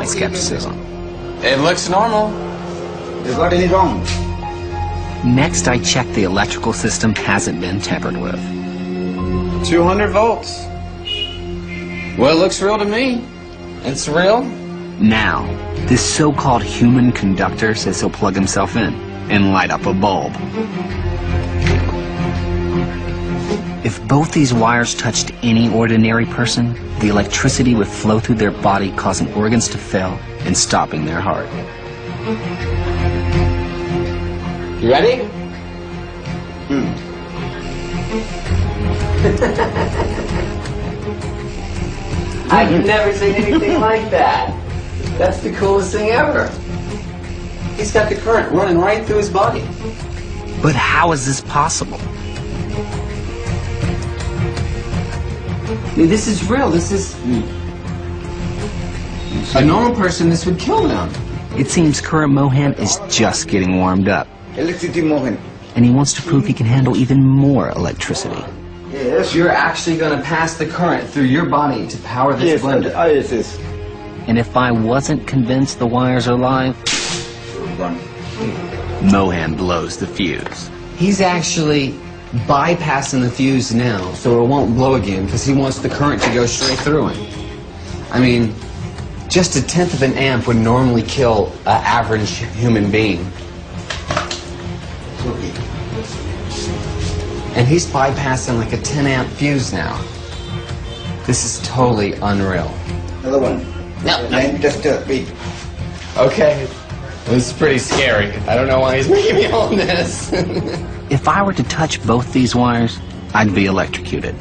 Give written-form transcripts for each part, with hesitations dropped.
skepticism. It looks normal. Is got any wrong? Next, I check the electrical system hasn't been tampered with. 200 volts. Well, it looks real to me. It's real. Now, this so-called human conductor says he'll plug himself in and light up a bulb. If both these wires touched any ordinary person, the electricity would flow through their body, causing organs to fail and stopping their heart. You ready? I've never seen anything like that. That's the coolest thing ever. He's got the current running right through his body. But how is this possible? I mean, this is real. This is... A normal person, this would kill them. It seems current Mohan is just getting warmed up. Electricity Mohan. And he wants to prove he can handle even more electricity. Yes. You're actually going to pass the current through your body to power this blender. Yes, yes. And if I wasn't convinced the wires are live, One. Mohan blows the fuse. He's actually bypassing the fuse now, so it won't blow again, because he wants the current to go straight through him. I mean, just 1/10 of an amp would normally kill an average human being. Okay. And he's bypassing like a 10 amp fuse now. This is totally unreal. Another one. No. Line tester. Wait. Okay. This is pretty scary. I don't know why he's making me hold this. If I were to touch both these wires, I'd be electrocuted.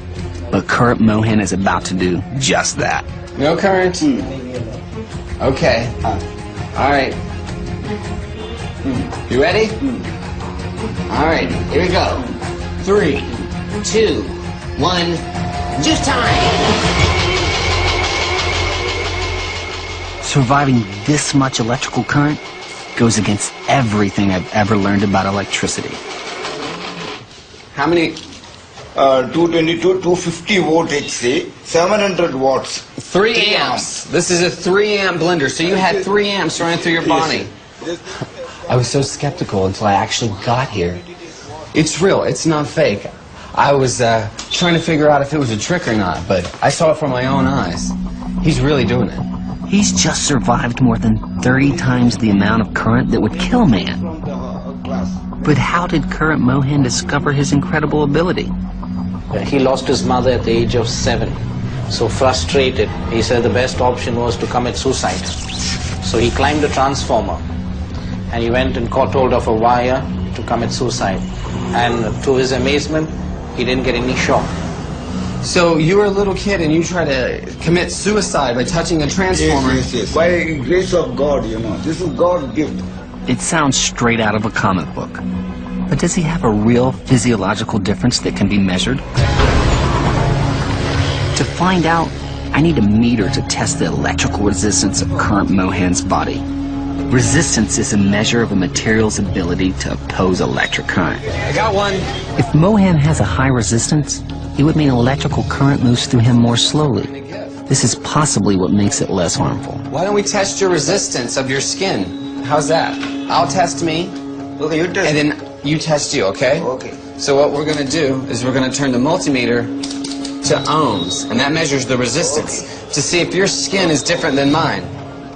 But current Mohan is about to do just that. No current? Okay. All right. You ready? All right, here we go. 3, 2, 1, juice time! Surviving this much electrical current goes against everything I've ever learned about electricity. How many? 222, 250 volt HC, 700 watts. 3 amps. This is a 3 amp blender, so you had 3 amps running through your body. Yes. I was so skeptical until I actually got here. It's real, it's not fake. I was trying to figure out if it was a trick or not, but I saw it from my own eyes. He's really doing it. He's just survived more than 30 times the amount of current that would kill man. But how did current Mohan discover his incredible ability? He lost his mother at the age of 7. So frustrated, he said the best option was to commit suicide. So he climbed a transformer and he went and caught hold of a wire to commit suicide. And to his amazement, he didn't get any shock. So you were a little kid and you tried to commit suicide by touching a transformer. Yes, yes, yes. By grace of God, you know. This is God's gift. It sounds straight out of a comic book. But does he have a real physiological difference that can be measured? To find out, I need a meter to test the electrical resistance of current Mohan's body. Resistance is a measure of a material's ability to oppose electric current. I got one. If Mohan has a high resistance, it would mean electrical current moves through him more slowly. This is possibly what makes it less harmful. Why don't we test your resistance of your skin? How's that? I'll test me, Okay, you test. and then you test you, okay? Okay. So what we're going to do is we're going to turn the multimeter to ohms, and that measures the resistance to see if your skin is different than mine.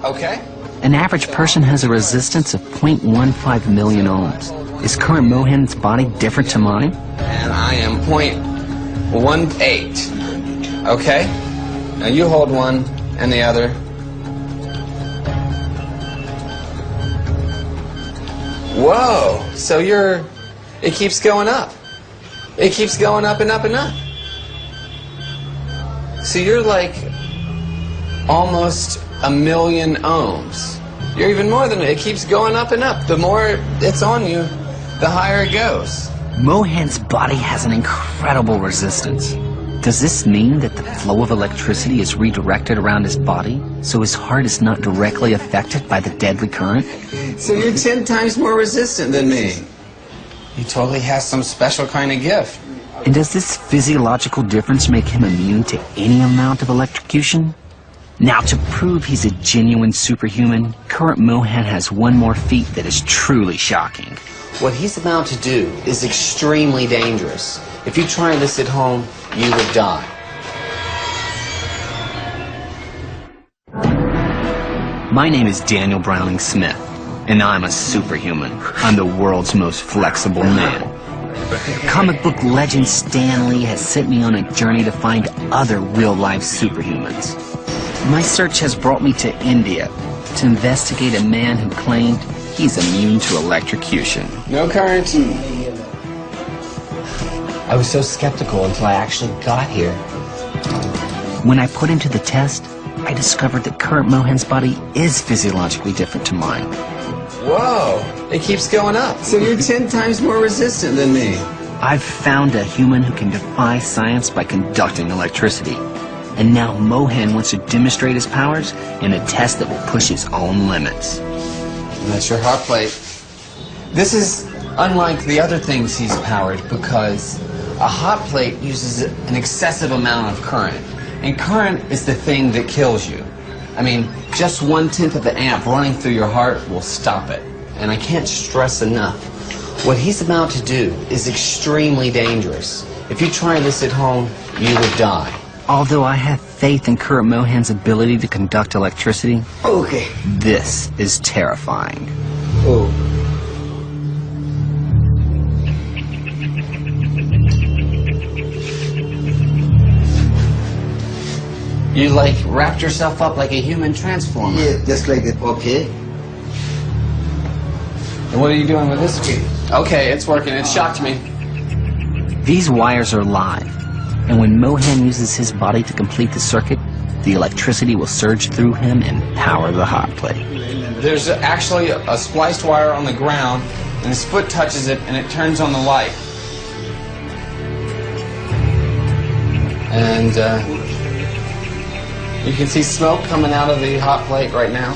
Okay? An average person has a resistance of 0.15 million ohms. Is current Mohan's body different to mine? And I am 0.18. Okay? Now you hold one and the other. Whoa! So it keeps going up. It keeps going up and up and up. So you're like almost 1,000,000 ohms. You're even more than it keeps going up and up. The more it's on you, the higher it goes. Mohan's body has an incredible resistance. Does this mean that the flow of electricity is redirected around his body, so his heart is not directly affected by the deadly current? So you're 10 times more resistant than me. He totally has some special kind of gift. And does this physiological difference make him immune to any amount of electrocution? Now, to prove he's a genuine superhuman, current Mohan has one more feat that is truly shocking. What he's about to do is extremely dangerous. If you try this at home, you would die. My name is Daniel Browning Smith, and I'm a superhuman. I'm the world's most flexible man. Comic book legend Stan Lee has sent me on a journey to find other real-life superhumans. My search has brought me to India to investigate a man who claimed he's immune to electrocution. No current. I was so skeptical until I actually got here. When I put him to the test, I discovered that current Mohan's body is physiologically different to mine. Whoa, it keeps going up. So you're 10 times more resistant than me. I've found a human who can defy science by conducting electricity. And now Mohan wants to demonstrate his powers in a test that will push his own limits. And that's your hot plate. This is unlike the other things he's powered because a hot plate uses an excessive amount of current. And current is the thing that kills you. I mean, just 1/10 of the amp running through your heart will stop it. And I can't stress enough, what he's about to do is extremely dangerous. If you try this at home, you would die. Although I have faith in current Mohan's ability to conduct electricity, Okay. this is terrifying. Oh. You like wrapped yourself up like a human transformer. Yeah, just like it. Okay. And what are you doing with this key? Okay, it's working. It shocked me. These wires are live, and when Mohan uses his body to complete the circuit, the electricity will surge through him and power the hot plate. There's actually a spliced wire on the ground, and his foot touches it, and it turns on the light. And you can see smoke coming out of the hot plate right now.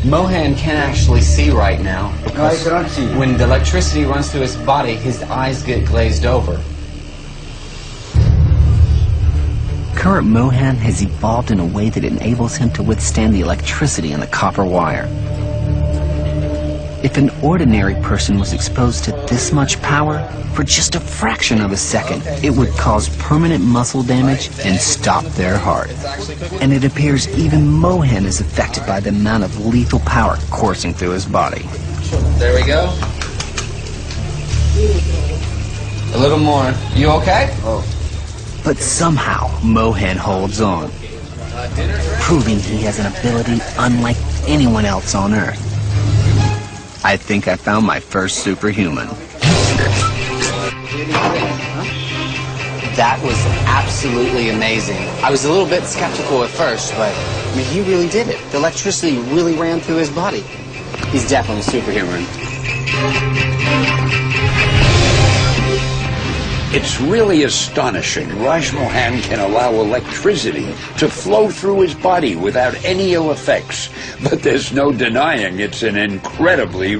Mohan can't actually see right now. No, I cannot see. When the electricity runs through his body, his eyes get glazed over. Current Mohan has evolved in a way that enables him to withstand the electricity in the copper wire. If an ordinary person was exposed to this much power, for just a fraction of a second, it would cause permanent muscle damage and stop their heart. And it appears even Mohan is affected by the amount of lethal power coursing through his body. There we go. A little more. You okay? Oh. But somehow, Mohan holds on, proving he has an ability unlike anyone else on Earth. I think I found my first superhuman. That was absolutely amazing. I was a little bit skeptical at first, but I mean, he really did it. The electricity really ran through his body. He's definitely a superhuman. It's really astonishing. Raj Mohan can allow electricity to flow through his body without any ill effects. But there's no denying it's an incredibly